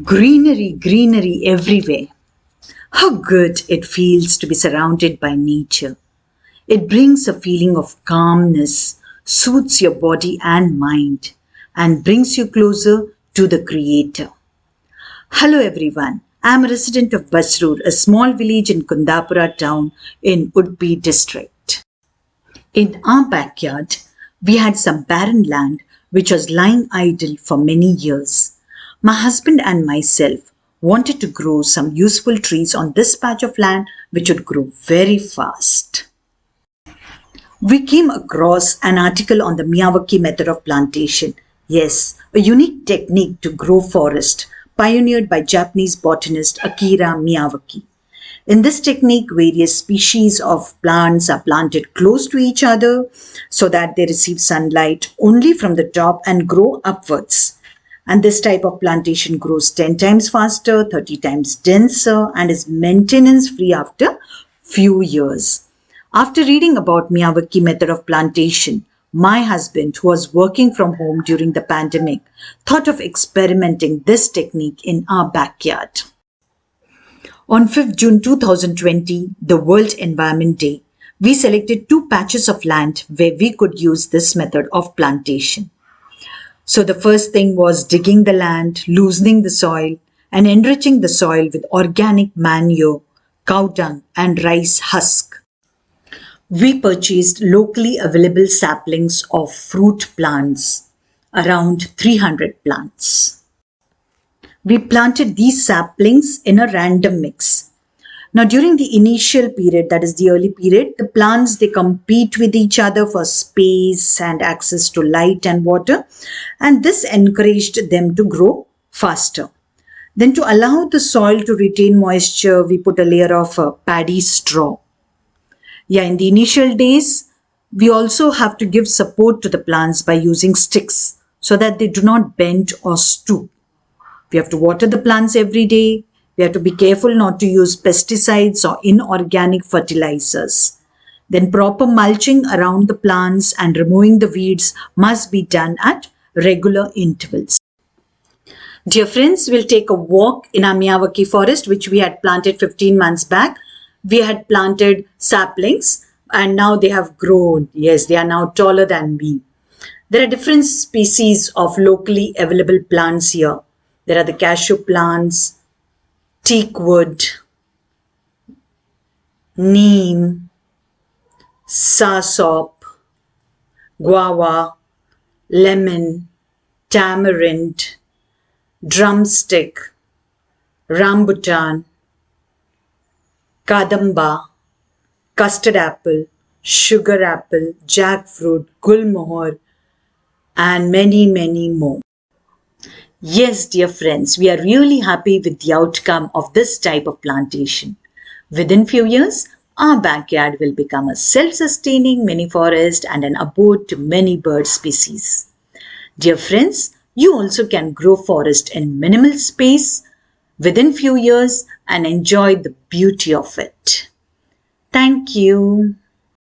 Greenery, greenery everywhere. How good it feels to be surrounded by nature. It brings a feeling of calmness, soothes your body and mind, and brings you closer to the Creator. Hello everyone. I am a resident of Basroor, a small village in Kundapura town in Udpi district. In our backyard, we had some barren land which was lying idle for many years. My husband and myself wanted to grow some useful trees on this patch of land which would grow very fast. We came across an article on the Miyawaki method of plantation. Yes, a unique technique to grow forest pioneered by Japanese botanist Akira Miyawaki. In this technique, various species of plants are planted close to each other so that they receive sunlight only from the top and grow upwards. And this type of plantation grows 10 times faster, 30 times denser, and is maintenance free after few years. After reading about Miyawaki method of plantation, my husband, who was working from home during the pandemic, thought of experimenting this technique in our backyard. On 5th June 2020, the World Environment Day, we selected 2 patches of land where we could use this method of plantation. So the first thing was digging the land, loosening the soil, and enriching the soil with organic manure, cow dung, and rice husk. We purchased locally available saplings of fruit plants, around 300 plants. We planted these saplings in a random mix. Now during the initial period, that is the early period, the plants, they compete with each other for space and access to light and water, and this encouraged them to grow faster. Then to allow the soil to retain moisture, we put a layer of paddy straw. In the initial days, we also have to give support to the plants by using sticks so that they do not bend or stoop. We have to water the plants every day. We have to be careful not to use pesticides or inorganic fertilizers. Then proper mulching around the plants and removing the weeds must be done at regular intervals. Dear friends, we'll take a walk in our Miyawaki forest which we had planted 15 months back. We had planted saplings and now they have grown. Yes, they are now taller than me. There are different species of locally available plants here. There are the cashew plants, teak wood, neem, sawsop, guava, lemon, tamarind, drumstick, rambutan, kadamba, custard apple, sugar apple, jackfruit, gulmohar, and many, many more. Yes, dear friends, we are really happy with the outcome of this type of plantation. Within few years, our backyard will become a self-sustaining mini forest and an abode to many bird species. Dear friends, you also can grow forest in minimal space within few years and enjoy the beauty of it. Thank you.